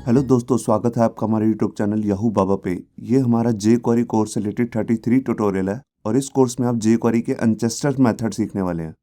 Hello दोस्तों, स्वागत है आपका हमारे यूट्यूब चैनल याहू बाबा पे। ये हमारा जे क्वेरी कोर्स से रिलेटेड 33 ट्यूटोरियल है और इस कोर्स में आप जे क्वेरी के अनचेस्टर मेथड सीखने वाले हैं।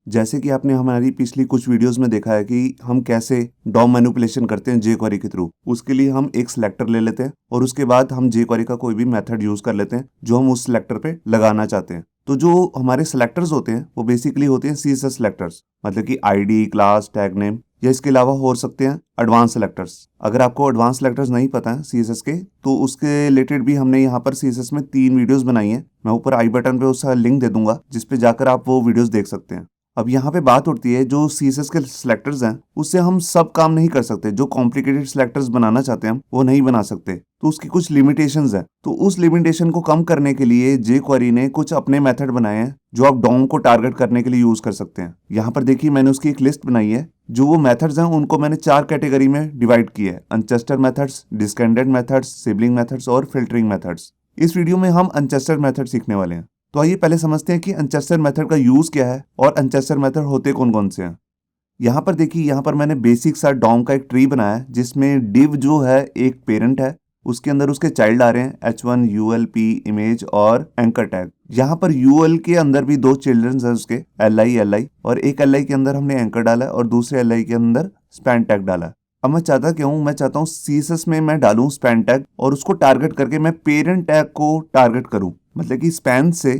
जैसे कि आपने हमारी पिछली कुछ वीडियोस में देखा है कि हम कैसे डॉम मैनिपुलेशन करते हैं जे क्वेरी के थ्रू। उसके लिए हम एक सिलेक्टर ले लेते हैं और उसके बाद हम जे क्वेरी का कोई भी मेथड यूज कर लेते हैं जो हम उस सिलेक्टर पे लगाना चाहते हैं। तो जो हमारे सिलेक्टर्स होते हैं वो बेसिकली होते हैं सीएसएस सिलेक्टर्स, मतलब कि आईडी, क्लास, टैग नेम, या इसके अलावा हो सकते हैं एडवांस सेलेक्टर्स। अगर आपको एडवांस सेलेक्टर्स नहीं पता है सीएसएस के, तो उसके रिलेटेड भी हमने यहाँ पर सीएसएस में 3 वीडियोस बनाई हैं। मैं ऊपर आई बटन पे उसका लिंक दे दूंगा जिस पे जाकर आप वो वीडियोस देख सकते हैं। अब यहाँ पे बात उठती है, जो सीएसएस के सिलेक्टर्स हैं उससे हम सब काम नहीं कर सकते। जो कॉम्प्लिकेटेड सिलेक्टर्स बनाना चाहते हैं हम वो नहीं बना सकते, तो उसकी कुछ लिमिटेशंस हैं। तो उस लिमिटेशन को कम करने के लिए जे क्वेरी ने कुछ अपने मेथड बनाए हैं जो आप डॉम को टारगेट करने के लिए यूज कर सकते हैं। यहाँ पर देखिए मैंने उसकी एक लिस्ट बनाई है। जो वो मेथड्स हैं उनको मैंने 4 कैटेगरी में डिवाइड किया है: अनचेस्टर मेथड्स, डिस्केंडेड मेथड्स, सिबलिंग मेथड्स और फिल्टरिंग मेथड्स। इस वीडियो में हम अनचेस्टर मेथड सीखने वाले हैं। तो आइए पहले समझते हैं कि अनचेस्टर मेथड का यूज क्या है और अनचेस्टर मेथड होते कौन कौन से हैं। यहाँ पर देखिए, यहाँ पर मैंने बेसिक सा डॉम का एक ट्री बनाया है जिसमें डिव जो है एक पेरेंट है, उसके अंदर उसके चाइल्ड आ रहे हैं h1, UL, P, इमेज और एंकर टैग। यहाँ पर UL के अंदर भी 2 चिल्ड्रंस हैं उसके, LI और एक LI के अंदर हमने एंकर डाला है और दूसरे LI के अंदर स्पैन टैग डाला है। अब मैं चाहता हूँ सीएसएस में मैं डालूं स्पैन टैग और उसको टारगेट करके मैं पेरेंट टैग को टारगेट करूं। मतलब कि स्पैन से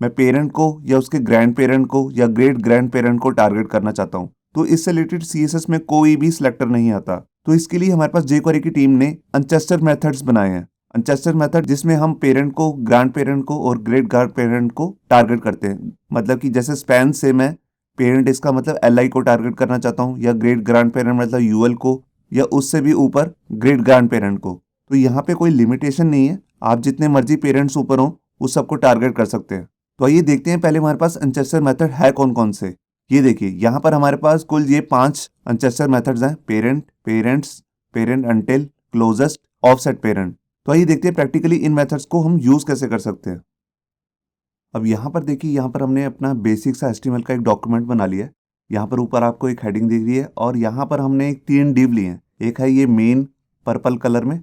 मैं पेरेंट को या उसके ग्रैंड पेरेंट को या ग्रेट ग्रैंड पेरेंट को टारगेट करना चाहता हूँ। तो इससे रिलेटेड सीएसएस में कोई भी सिलेक्टर नहीं आता। तो इसके लिए हमारे पास जेक्वेरी की टीम ने अनचेस्टर मेथड्स बनाए हैं। अनचेस्टर मेथड जिसमें हम पेरेंट को, ग्रैंड पेरेंट को और ग्रेट ग्रैंड पेरेंट को टारगेट करते हैं। मतलब कि जैसे स्पैन से मैं पेरेंट, इसका मतलब LI को टारगेट करना चाहता हूँ, या ग्रेट ग्रैंड पेरेंट मतलब UL को, या उससे भी ऊपर ग्रेट ग्रैंड पेरेंट को। तो यहाँ पे कोई लिमिटेशन नहीं है, आप जितने मर्जी पेरेंट्स ऊपर हो उस सबको टारगेट कर सकते हैं। तो आइए देखते हैं पहले हमारे पास अनचेस्टर मेथड है कौन कौन से। ये देखिए, यहाँ पर हमारे पास कुल ये 5 अनचेस्टर मेथड्स हैं: parent, parents, parent until, closest, offset parent. तो आइए देखते हैं प्रैक्टिकली इन मेथड्स को हम यूज कैसे कर सकते हैं। अब यहाँ पर देखिए, यहाँ पर हमने अपना बेसिक सा HTML का एक डॉक्यूमेंट बना लिया है। यहाँ पर ऊपर आपको एक हेडिंग दिख रही है और यहाँ पर हमने एक 3 डिव लिए हैं। एक है ये मेन पर्पल कलर में,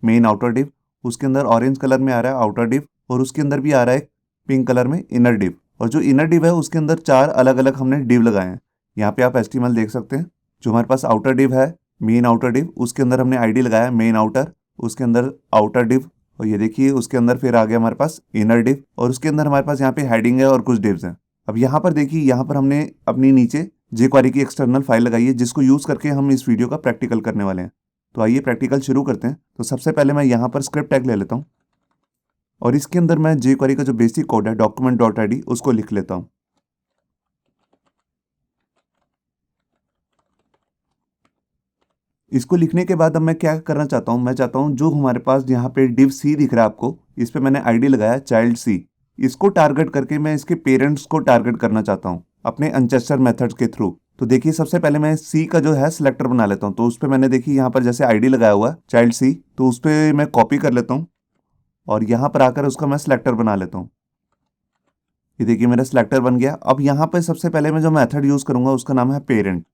मेन आउटर डिव, उसके अंदर ऑरेंज कलर में आ रहा है आउटर डिव, और उसके अंदर भी आ रहा है पिंक कलर में इनर डिव। और जो इनर डिव है उसके अंदर 4 अलग अलग हमने डिव लगाए हैं। यहाँ पे आप HTML देख सकते हैं। जो हमारे पास आउटर डिव है, मेन आउटर डिव, उसके अंदर हमने ID लगाया मेन आउटर, उसके अंदर आउटर डिव, और ये देखिए उसके अंदर फिर आ गया हमारे पास इनर डिव, और उसके अंदर हमारे पास यहाँ पे हेडिंग है और कुछ डिव्स हैं। अब यहाँ पर देखिए, यहाँ पर हमने अपनी नीचे जेक्वेरी की एक्सटर्नल फाइल लगाई है जिसको यूज करके हम इस वीडियो का प्रैक्टिकल करने वाले हैं। तो आइए प्रैक्टिकल शुरू करते हैं। तो सबसे पहले मैं यहाँ पर स्क्रिप्ट टैग ले लेता हूँ और इसके अंदर मैं जेक्वेरी का जो बेसिक कोड है document.id उसको लिख लेता हूँ। इसको लिखने के बाद अब मैं क्या करना चाहता हूँ, मैं चाहता हूँ जो हमारे पास यहाँ पे div C दिख रहा है आपको, इस पे मैंने ID लगाया चाइल्ड C। इसको टारगेट करके मैं इसके पेरेंट्स को टारगेट करना चाहता हूँ अपने अनचेस्टर मेथड्स के थ्रू। तो देखिए, सबसे पहले मैं C का जो है सिलेक्टर बना लेता हूँ। तो उस पर मैंने देखिए यहाँ पर जैसे ID लगाया हुआ है चाइल्ड C, तो उस पर मैं कॉपी कर लेता हूँ और यहाँ पर आकर उसका मैं सिलेक्टर बना लेता हूँ। ये देखिए मेरा सिलेक्टर बन गया। अब यहाँ पे सबसे पहले मैं जो मेथड यूज करूंगा उसका नाम है पेरेंट।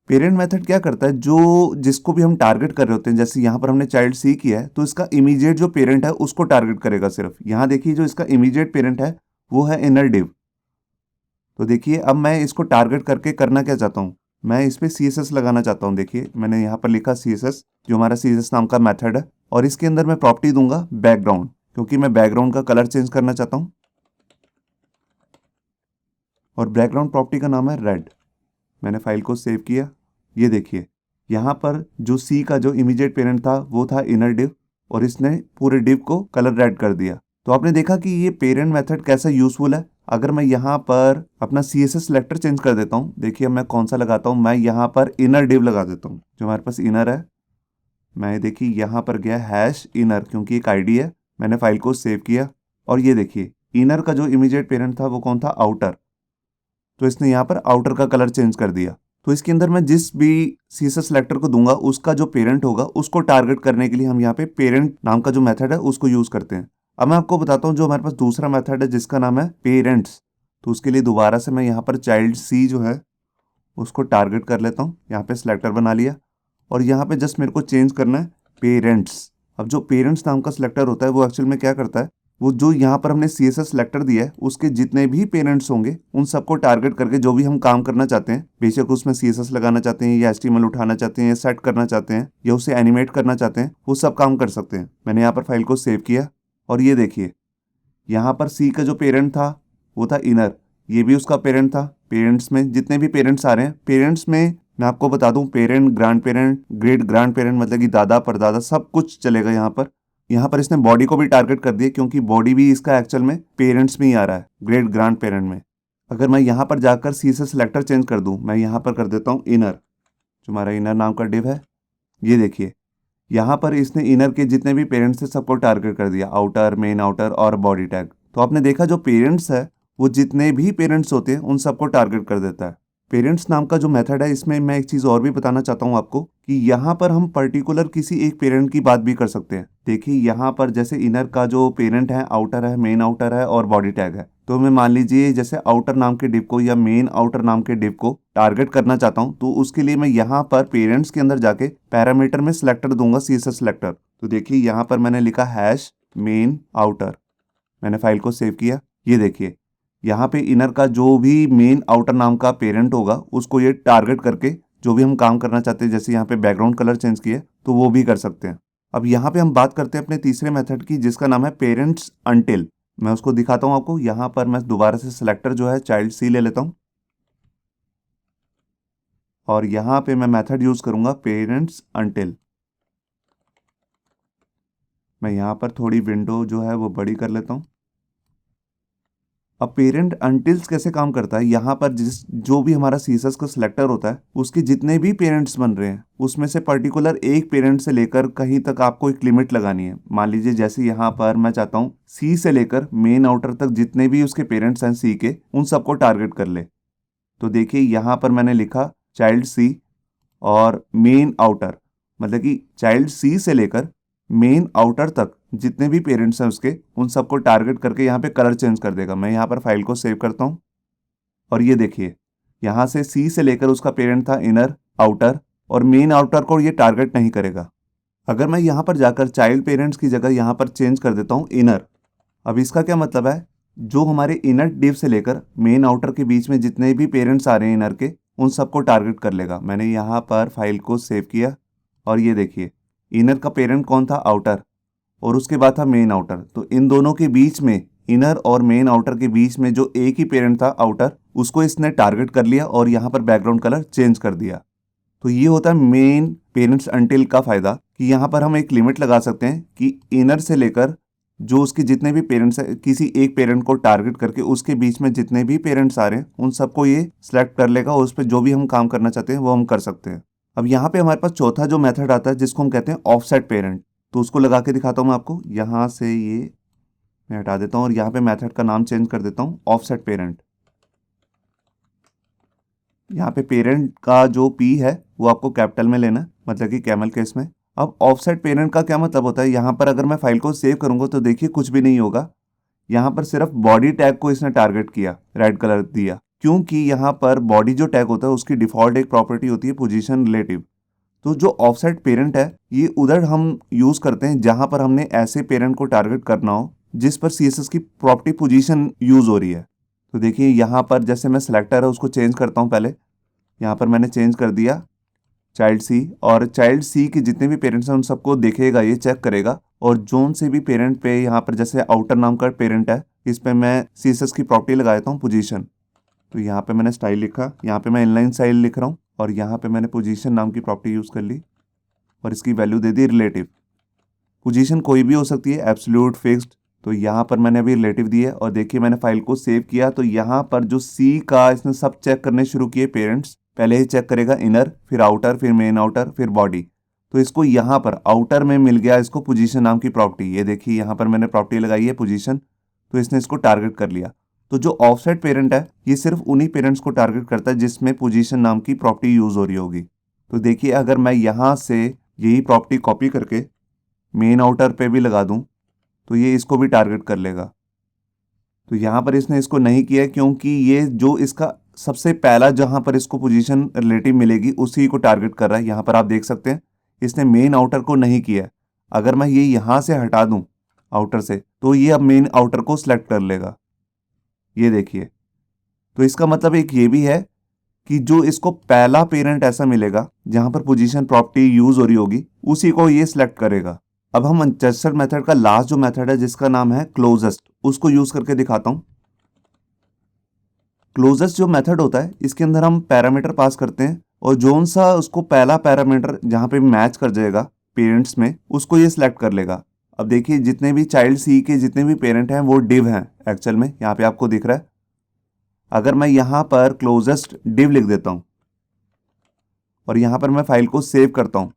पेरेंट मेथड क्या करता है, जो जिसको भी हम टारगेट कर रहे होते हैं, जैसे यहाँ पर हमने चाइल्ड C किया है तो इसका इमीडिएट जो पेरेंट है उसको टारगेट करेगा सिर्फ। यहाँ देखिए जो इसका इमीडिएट पेरेंट है वो है इनर डिव। तो देखिए अब मैं इसको टारगेट करके करना क्या चाहता हूँ, मैं इस पर CSS लगाना चाहता हूँ। देखिए मैंने यहाँ पर लिखा CSS, जो हमारा CSS नाम का मेथड है, और इसके अंदर मैं प्रॉपर्टी दूंगा बैकग्राउंड, क्योंकि मैं बैकग्राउंड का कलर चेंज करना चाहता हूँ। और बैकग्राउंड प्रॉपर्टी का नाम है रेड। मैंने फाइल को सेव किया। ये देखिए यहाँ पर जो C का जो इमीडिएट पेरेंट था वो था इनर डिव, और इसने पूरे डिव को कलर रेड कर दिया। तो आपने देखा कि ये पेरेंट मेथड कैसा यूजफुल है। अगर मैं यहाँ पर अपना CSS सिलेक्टर चेंज कर देता हूँ, देखिए मैं कौन सा लगाता हूँ, मैं यहाँ पर इनर डिव लगा देता हूँ जो हमारे पास इनर है। मैं देखिए यहाँ पर गया #इनर, क्योंकि एक ID है। मैंने फाइल को सेव किया और ये देखिए इनर का जो इमीडिएट पेरेंट था वो कौन था, आउटर। तो इसने यहाँ पर आउटर का कलर चेंज कर दिया। तो इसके अंदर मैं जिस भी CSS सिलेक्टर को दूंगा उसका जो पेरेंट होगा उसको टारगेट करने के लिए हम यहाँ पे पेरेंट नाम का जो मेथड है उसको यूज करते हैं। अब मैं आपको बताता हूँ जो हमारे पास दूसरा मेथड है जिसका नाम है पेरेंट्स। तो उसके लिए दोबारा से मैं यहाँ पर चाइल्ड C जो है उसको टारगेट कर लेता हूँ। यहाँ पे सिलेक्टर बना लिया और यहाँ पे जस्ट मेरे को चेंज करना है पेरेंट्स। अब जो पेरेंट्स नाम का सिलेक्टर होता है वो एक्चुअल में क्या करता है, वो जो यहाँ पर हमने CSS सिलेक्टर दिया है उसके जितने भी पेरेंट्स होंगे उन सबको टारगेट करके जो भी हम काम करना चाहते हैं, बेशक उसमें CSS लगाना चाहते हैं या HTML उठाना चाहते हैं या सेट करना चाहते हैं या उसे एनिमेट करना चाहते हैं, वो सब काम कर सकते हैं। मैंने यहाँ पर फाइल को सेव किया और ये देखिए यहाँ पर C का जो पेरेंट था वो था इनर, ये भी उसका पेरेंट था। पेरेंट्स में जितने भी पेरेंट्स आ रहे हैं, पेरेंट्स में मैं आपको बता दूं parent, grand parent, great grand parent मतलब कि दादा परदादा सब कुछ चलेगा यहाँ पर। यहाँ पर इसने बॉडी को भी टारगेट कर दिया क्योंकि बॉडी भी इसका एक्चुअल में पेरेंट्स में ही आ रहा है, ग्रेट ग्रैंड पेरेंट में। अगर मैं यहाँ पर जाकर CSS सिलेक्टर चेंज कर दूँ, मैं यहाँ पर कर देता हूँ इनर, जो हमारा इनर नाम का डिव है, ये देखिए यहाँ पर इसने इनर के जितने भी पेरेंट्स थे सबको टारगेट कर दिया, आउटर, मेन आउटर और बॉडी टैग। तो आपने देखा जो पेरेंट्स है वो जितने भी पेरेंट्स होते हैं उन सबको टारगेट कर देता है। पेरेंट्स नाम का जो मेथड है इसमें मैं एक चीज़ और भी बताना चाहता हूँ आपको कि यहाँ पर हम पर्टिकुलर किसी एक पेरेंट की बात भी कर सकते हैं। देखिए यहाँ पर जैसे इनर का जो पेरेंट है आउटर है, मेन आउटर है और बॉडी टैग है, तो मैं मान लीजिए जैसे आउटर नाम के डिव को या मेन आउटर नाम के डिव को टारगेट करना चाहता हूँ, तो उसके लिए मैं यहाँ पर पेरेंट्स के अंदर जाके पैरामीटर में सिलेक्टर दूंगा, CSS सिलेक्टर। तो देखिए यहाँ पर मैंने लिखा हैश मेन आउटर, मैंने फाइल को सेव किया। ये देखिए यहाँ पे इनर का जो भी मेन आउटर नाम का पेरेंट होगा उसको ये टारगेट करके जो भी हम काम करना चाहते हैं, जैसे यहाँ पे बैकग्राउंड कलर चेंज किया तो वो भी कर सकते हैं। अब यहाँ पे हम बात करते हैं अपने तीसरे मेथड की जिसका नाम है पेरेंट्स अनटिल। मैं उसको दिखाता हूँ आपको। यहाँ पर मैं दोबारा से सिलेक्टर जो है चाइल्ड C ले लेता हूँ और यहाँ पे मैं मेथड यूज करूंगा पेरेंट्स अनटिल। मैं यहाँ पर थोड़ी विंडो जो है वो बड़ी कर लेता हूँ। अब पेरेंट अनटिल्स कैसे काम करता है, यहाँ पर जो भी हमारा CSS का सिलेक्टर होता है उसके जितने भी पेरेंट्स बन रहे हैं उसमें से पर्टिकुलर एक पेरेंट से लेकर कहीं तक आपको एक लिमिट लगानी है। मान लीजिए जैसे यहाँ पर मैं चाहता हूँ C से लेकर मेन आउटर तक जितने भी उसके पेरेंट्स हैं C के, उन सबको टारगेट कर ले। तो देखिए यहाँ पर मैंने लिखा चाइल्ड C और मेन आउटर, मतलब कि चाइल्ड C से लेकर मेन आउटर तक जितने भी पेरेंट्स हैं उसके उन सबको टारगेट करके यहाँ पे कलर चेंज कर देगा। मैं यहाँ पर फाइल को सेव करता हूँ और ये देखिए यहाँ से C से लेकर उसका पेरेंट था इनर, आउटर और मेन आउटर को ये टारगेट नहीं करेगा। अगर मैं यहाँ पर जाकर चाइल्ड पेरेंट्स की जगह यहाँ पर चेंज कर देता हूँ इनर, अब इसका क्या मतलब है, जो हमारे इनर डिव से लेकर मेन आउटर के बीच में जितने भी पेरेंट्स आ रहे हैं इनर के, उन सबको टारगेट कर लेगा। मैंने यहाँ पर फाइल को सेव किया और ये देखिए इनर का पेरेंट कौन था, आउटर, और उसके बाद था मेन आउटर। तो इन दोनों के बीच में, इनर और मेन आउटर के बीच में जो एक ही पेरेंट था आउटर, उसको इसने टारगेट कर लिया और यहाँ पर बैकग्राउंड कलर चेंज कर दिया। तो ये होता है मेन पेरेंट्स अनटिल का फायदा कि यहाँ पर हम एक लिमिट लगा सकते हैं कि इनर से लेकर जो उसके जितने भी पेरेंट्स हैं, किसी एक पेरेंट को टारगेट करके उसके बीच में जितने भी पेरेंट्स आ रहे हैं उन सबको ये सिलेक्ट कर लेगा और उस पर जो भी हम काम करना चाहते हैं वो हम कर सकते हैं। अब यहाँ पे हमारे पास चौथा जो मेथड आता है जिसको हम कहते हैं ऑफसेट पेरेंट, तो उसको लगा के दिखाता हूँ मैं आपको। यहाँ से ये मैं हटा देता हूँ और यहाँ पे मेथड का नाम चेंज कर देता हूँ ऑफसेट पेरेंट। यहाँ पे पेरेंट का जो P है वो आपको कैपिटल में लेना है, मतलब कि कैमल केस में। अब ऑफसेट पेरेंट का क्या मतलब होता है, यहाँ पर अगर मैं फाइल को सेव करूंगा तो देखिए कुछ भी नहीं होगा। यहाँ पर सिर्फ बॉडी टैग को इसने टारगेट किया, रेड कलर दिया, क्योंकि यहाँ पर बॉडी जो टैग होता है उसकी डिफॉल्ट एक प्रॉपर्टी होती है पोजीशन रिलेटिव। तो जो ऑफसेट पेरेंट है ये उधर हम यूज करते हैं जहां पर हमने ऐसे पेरेंट को टारगेट करना हो जिस पर CSS की प्रॉपर्टी पोजीशन यूज हो रही है। तो देखिए यहाँ पर जैसे मैं सिलेक्टर है उसको चेंज करता हूँ। पहले यहाँ पर मैंने चेंज कर दिया चाइल्ड C, और चाइल्ड C के जितने भी पेरेंट्स हैं उन सबको देखेगा, ये चेक करेगा, और जोन से भी पेरेंट पे यहाँ पर जैसे आउटर नाम का पेरेंट है इस पर मैं CSS की प्रॉपर्टी लगा देता हूँ पोजीशन। तो यहाँ पे मैंने स्टाइल लिखा, यहाँ पे मैं इनलाइन स्टाइल लिख रहा हूँ और यहाँ पे मैंने पोजीशन नाम की प्रॉपर्टी यूज़ कर ली और इसकी वैल्यू दे दी रिलेटिव। पोजीशन कोई भी हो सकती है, एब्सोल्यूट, फिक्स्ड। तो यहाँ पर मैंने अभी रिलेटिव दी है और देखिए मैंने फाइल को सेव किया तो यहाँ पर जो C का इसने सब चेक करने शुरू किए पेरेंट्स। पहले ही चेक करेगा इनर, फिर आउटर, फिर मेन आउटर, फिर बॉडी। तो इसको यहाँ पर आउटर में मिल गया इसको पोजीशन नाम की प्रॉपर्टी। ये देखिए यहाँ पर मैंने प्रॉपर्टी लगाई है पोजीशन, तो इसने इसको टारगेट कर लिया। तो जो ऑफसेट पेरेंट है ये सिर्फ उन्हीं पेरेंट्स को टारगेट करता है जिसमें पोजीशन नाम की प्रॉपर्टी यूज हो रही होगी। तो देखिए अगर मैं यहाँ से यही प्रॉपर्टी कॉपी करके मेन आउटर पे भी लगा दूं तो ये इसको भी टारगेट कर लेगा। तो यहाँ पर इसने इसको नहीं किया क्योंकि ये जो इसका सबसे पहला जहां पर इसको पोजीशन रिलेटिव मिलेगी उसी को टारगेट कर रहा है। यहाँ पर आप देख सकते हैं इसने मेन आउटर को नहीं किया है। अगर मैं ये यहाँ से हटा दूं आउटर से तो ये अब मेन आउटर को सिलेक्ट कर लेगा। ये देखिए, तो इसका मतलब एक ये भी है कि जो इसको पहला पेरेंट ऐसा मिलेगा जहां पर पोजीशन प्रॉपर्टी यूज हो रही होगी उसी को ये सिलेक्ट करेगा। अब हम अनचेस्टर मेथड का लास्ट जो मेथड है जिसका नाम है क्लोजेस्ट, उसको यूज करके दिखाता हूं। क्लोजेस्ट जो मेथड होता है इसके अंदर हम पैरामीटर पास करते हैं और जोन सा उसको पहला पैरामीटर जहां पे मैच कर जाएगा पेरेंट्स में उसको ये सिलेक्ट कर लेगा। अब देखिए जितने भी चाइल्ड सी के जितने भी पेरेंट हैं वो डिव हैं एक्चुअल में, यहाँ पे आपको दिख रहा है। अगर मैं यहाँ पर क्लोजेस्ट डिव लिख देता हूँ और यहाँ पर मैं फाइल को सेव करता हूँ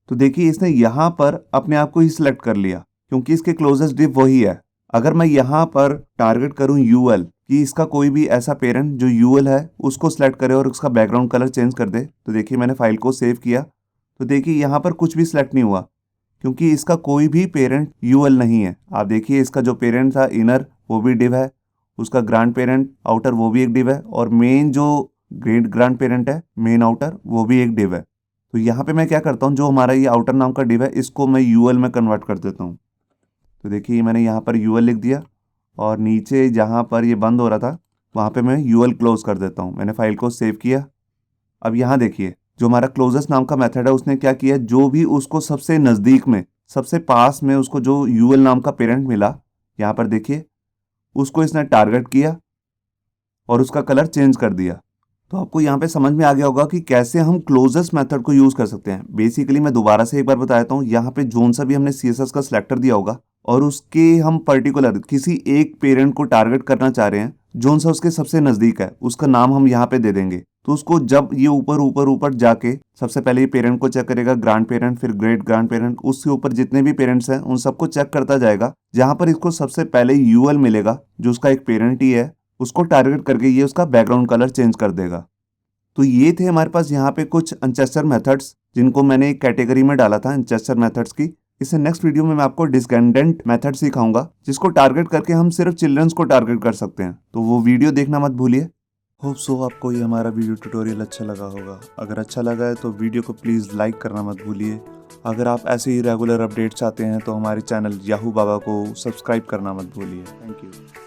तो देखिए इसने यहाँ पर अपने आप को ही सिलेक्ट कर लिया क्योंकि इसके क्लोजेस्ट डिव वही है। अगर मैं यहाँ पर टारगेट करूँ यूएल कि इसका कोई भी ऐसा पेरेंट जो यूएल है उसको सिलेक्ट करे और उसका बैकग्राउंड कलर चेंज कर दे, तो देखिए मैंने फाइल को सेव किया तो देखिए यहाँ पर कुछ भी सिलेक्ट नहीं हुआ क्योंकि इसका कोई भी पेरेंट यूएल नहीं है। आप देखिए इसका जो पेरेंट था इनर वो भी डिव है, उसका ग्रांड पेरेंट आउटर वो भी एक डिव है और मेन जो ग्रेट ग्रांड पेरेंट है मेन आउटर वो भी एक डिव है। तो यहाँ पे मैं क्या करता हूँ, जो हमारा ये आउटर नाम का डिव है इसको मैं यूएल में कन्वर्ट कर देता हूँ। तो देखिए मैंने यहाँ पर यूएल लिख दिया और नीचे जहाँ पर ये बंद हो रहा था वहाँ पे मैं यूएल क्लोज कर देता हूँ। मैंने फाइल को सेव किया। अब यहाँ देखिए जो हमारा क्लोजेस्ट नाम का मेथड है उसने क्या किया, जो भी उसको सबसे नज़दीक में सबसे पास में उसको जो यूएल नाम का पेरेंट मिला यहाँ पर देखिए उसको इसने टारगेट किया और उसका कलर चेंज कर दिया। तो आपको यहाँ पे समझ में आ गया होगा कि कैसे हम क्लोजेस्ट मेथड को यूज़ कर सकते हैं। बेसिकली मैं दोबारा से एक बार बता देता हूँ, यहाँ पे जोन सा भी हमने CSS का सिलेक्टर दिया होगा और उसके हम पर्टिकुलर किसी एक पेरेंट को टारगेट करना चाह रहे हैं, जोन सा उसके सबसे नज़दीक है उसका नाम हम यहाँ पे दे देंगे। तो उसको जब ये ऊपर ऊपर ऊपर जाके सबसे पहले ये पेरेंट को चेक करेगा, ग्रांड पेरेंट, फिर ग्रेट ग्रांड पेरेंट, उसके ऊपर जितने भी पेरेंट्स हैं उन सबको चेक करता जाएगा। जहाँ पर इसको सबसे पहले यूएल मिलेगा जो उसका एक पेरेंट ही है उसको टारगेट करके ये उसका बैकग्राउंड कलर चेंज कर देगा। तो ये थे हमारे पास यहाँ पे कुछ अनचेस्टर मेथड्स जिनको मैंने एक कैटेगरी में डाला था अनचेस्टर मेथड्स की। इससे नेक्स्ट वीडियो में मैं आपको डिस्केंडेंट मेथड सिखाऊंगा जिसको टारगेट करके हम सिर्फ चिल्ड्रंस को टारगेट कर सकते हैं। तो वो वीडियो देखना मत भूलिए। होप सो आपको ये हमारा वीडियो ट्यूटोरियल अच्छा लगा होगा। अगर अच्छा लगा है तो वीडियो को प्लीज़ लाइक करना मत भूलिए। अगर आप ऐसे ही रेगुलर अपडेट्स चाहते हैं तो हमारे चैनल याहू बाबा को सब्सक्राइब करना मत भूलिए। Thank you.